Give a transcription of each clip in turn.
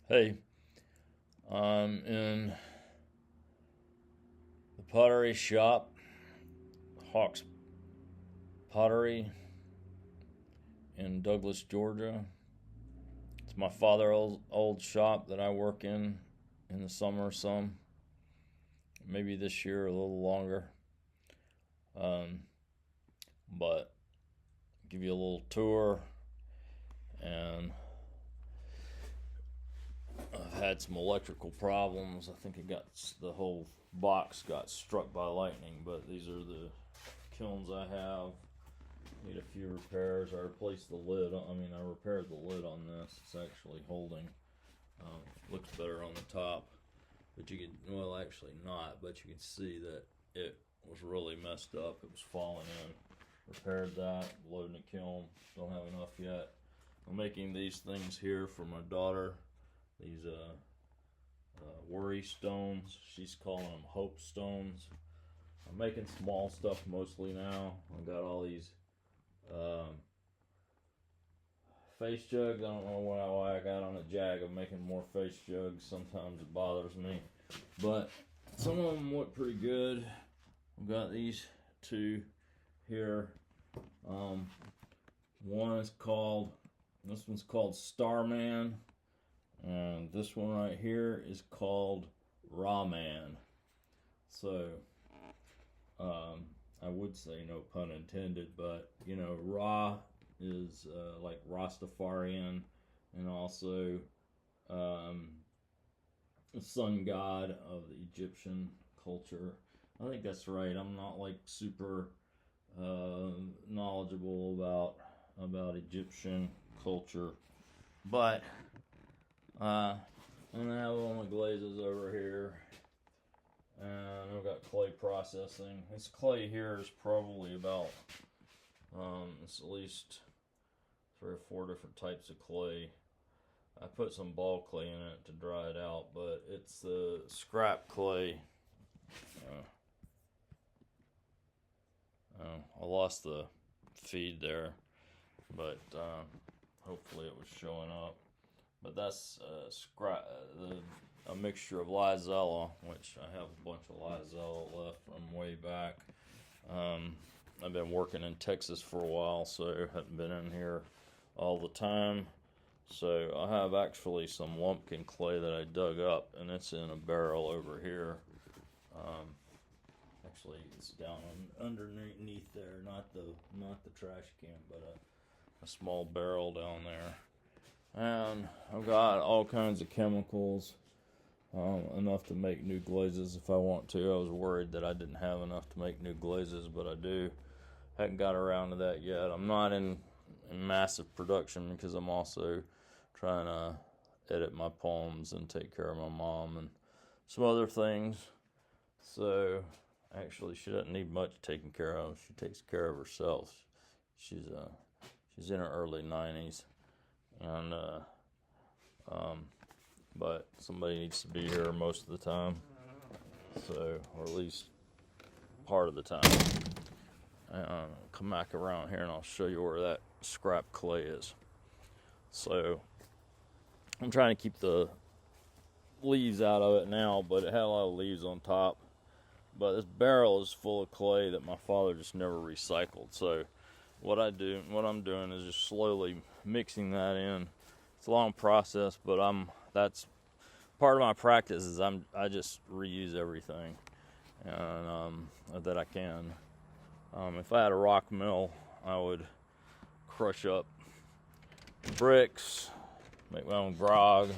Hey, I'm in the pottery shop, Hawks Pottery in Douglas, Georgia. It's my father's old shop that I work in the summer some, maybe this year a little longer. Um, but give you a little tour, and I've had some electrical problems. I think the whole box got struck by lightning, but these are the kilns I have. Need a few repairs. I replaced the lid. I repaired the lid on this. It's actually holding. Looks better on the top, but you can, well, actually not, but you can see that it was really messed up. It was falling in. Repaired that, loading the kiln. Don't have enough yet. I'm making these things here for my daughter. These worry stones. She's calling them hope stones. I'm making small stuff mostly now. I've got all these um, face jugs. I don't know why I got on a jag of making more face jugs. Sometimes it bothers me, but some of them look pretty good. I've got these two here. This one's called Starman, and this one right here is called Raw Man. So, I would say no pun intended, but Ra is like Rastafarian, and also um, the sun god of the Egyptian culture. I think that's right. I'm not like super knowledgeable about Egyptian culture, but I'm gonna have all my glazes over here, and I've got clay processing. This clay here is probably about it's at least 3 or 4 different types of clay. I put some ball clay in it to dry it out, but it's the scrap clay. I lost the feed there, but hopefully it was showing up. But that's a mixture of Lizella, which I have a bunch of Lizella left from way back. I've been working in Texas for a while, so I haven't been in here all the time. So I have actually some lumpkin clay that I dug up, and it's in a barrel over here. Actually, it's down underneath there, not the trash can, but a small barrel down there. And I've got all kinds of chemicals, enough to make new glazes if I want to. I was worried that I didn't have enough to make new glazes, but I do. Haven't got around to that yet. I'm not in massive production because I'm also trying to edit my poems and take care of my mom and some other things. So actually, she doesn't need much taken care of. She takes care of herself. She's in her early 90s, and but somebody needs to be here most of the time. So, or at least part of the time. Come back around here and I'll show you where that scrap clay is. So I'm trying to keep the leaves out of it now, but it had a lot of leaves on top. But this barrel is full of clay that my father just never recycled. So what I'm doing is just slowly mixing that in. It's a long process, but that's part of my practice is I just reuse everything and that I can. If I had a rock mill, I would crush up bricks, make my own grog,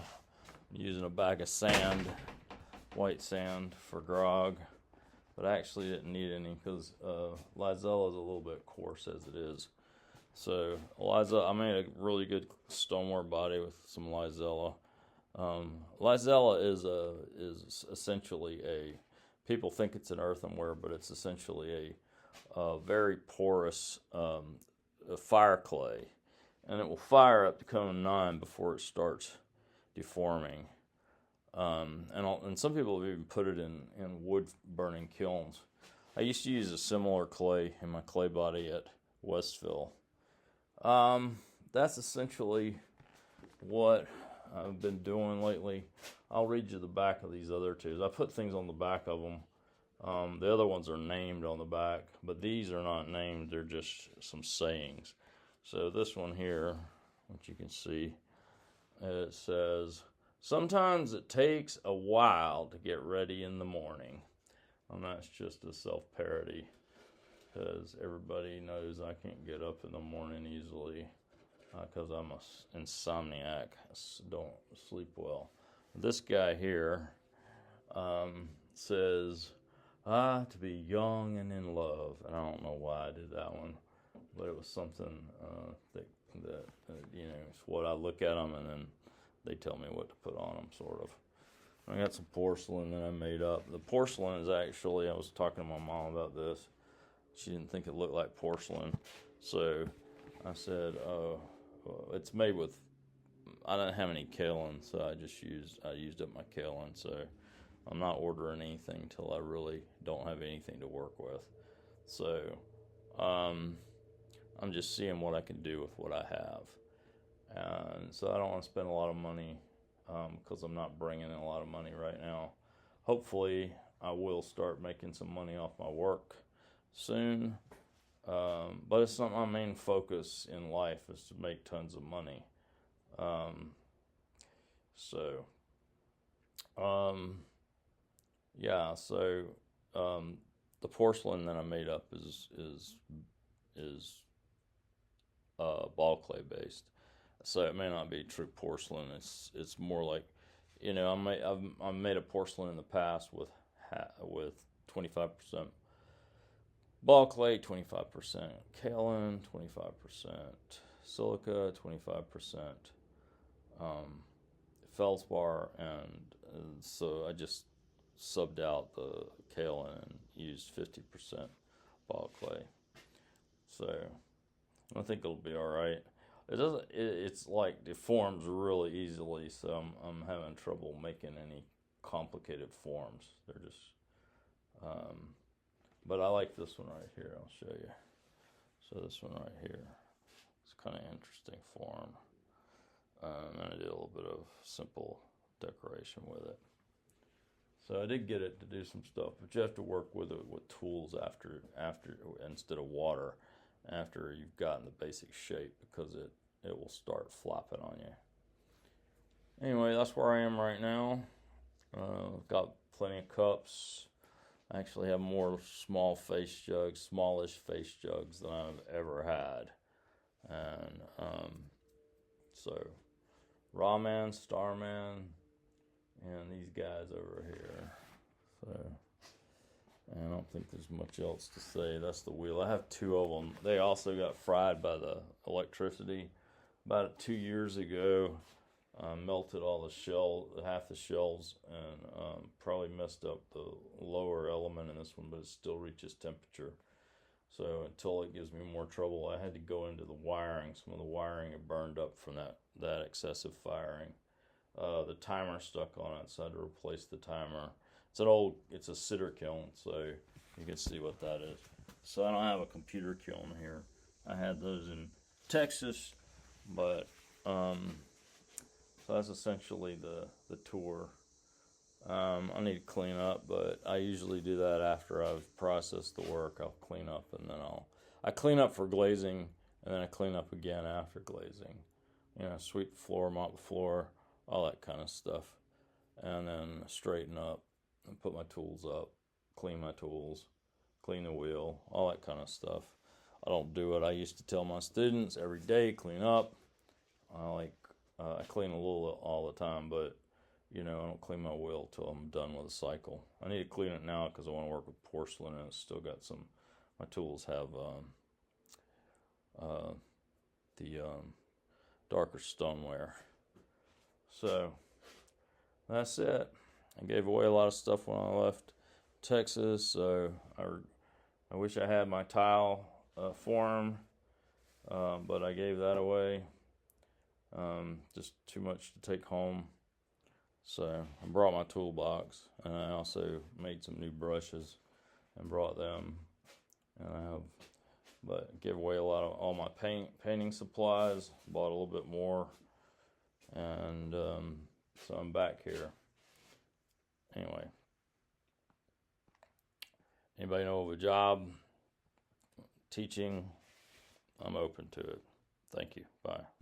using a bag of sand, white sand for grog. But I actually didn't need any because Lizella is a little bit coarse as it is. So I made a really good stoneware body with some Lizella. Lizella is essentially people think it's an earthenware, but it's essentially a very porous fire clay, and it will fire up to cone 9 before it starts deforming. And some people have even put it in wood burning kilns. I used to use a similar clay in my clay body at Westville. That's essentially what I've been doing lately. I'll read you the back of these other two. I put things on the back of them. The other ones are named on the back, but these are not named. They're just some sayings. So this one here, which you can see, it says, "Sometimes it takes a while to get ready in the morning." And that's just a self-parody, because everybody knows I can't get up in the morning easily, because I'm an insomniac. I don't sleep well. This guy here says, to be young and in love. And I don't know why I did that one, but it was something that it's what I look at them and then they tell me what to put on them, sort of. I got some porcelain that I made up. The porcelain is actually, I was talking to my mom about this. She didn't think it looked like porcelain. So I said, it's made with, I didn't have any kaolin, so I used up my kaolin. So I'm not ordering anything till I really don't have anything to work with. So I'm just seeing what I can do with what I have. And so I don't want to spend a lot of money, because I'm not bringing in a lot of money right now. Hopefully I will start making some money off my work soon. But it's not my main focus in life, is to make tons of money. The porcelain that I made up is ball clay based. So it may not be true porcelain. It's more like, I've made a porcelain in the past with 25% ball clay, 25% kaolin, 25% silica, 25% feldspar, and so I just subbed out the kaolin and used 50% ball clay. So I think it'll be all right. It doesn't. It's like deforms really easily, so I'm having trouble making any complicated forms. They're just. But I like this one right here. I'll show you. So this one right here, it's kind of interesting form. And I did a little bit of simple decoration with it. So I did get it to do some stuff, but you have to work with it with tools after instead of water, after you've gotten the basic shape, because it will start flopping on you. Anyway, that's where I am right now. I've got plenty of cups. I actually have more smallish face jugs than I've ever had. And so Raw Man, Starman, and these guys over here. So I don't think there's much else to say. That's the wheel. I have two of them. They also got fried by the electricity. About 2 years ago, melted all half the shells, and probably messed up the lower element in this one, but it still reaches temperature. So until it gives me more trouble, I had to go into the wiring. Some of the wiring had burned up from that excessive firing. The timer stuck on it, so I had to replace the timer. It's a cider kiln, so you can see what that is. So I don't have a computer kiln here. I had those in Texas, but so that's essentially the tour. I need to clean up, but I usually do that after I've processed the work. I'll clean up, and then I clean up for glazing, and then I clean up again after glazing. Sweep the floor, mop the floor, all that kind of stuff, and then straighten up and put my tools up, clean my tools, clean the wheel, all that kind of stuff. I don't do it. I used to tell my students every day, clean up. I clean a little all the time, but I don't clean my wheel till I'm done with the cycle. I need to clean it now because I want to work with porcelain, and it's still got my tools have the darker stoneware. So that's it. I gave away a lot of stuff when I left Texas, so I wish I had my tile form, but I gave that away. Just too much to take home. So I brought my toolbox, and I also made some new brushes and brought them. And gave away all my painting supplies, bought a little bit more, And so I'm back here. Anyway, anybody know of a job? Teaching, I'm open to it. Thank you. Bye.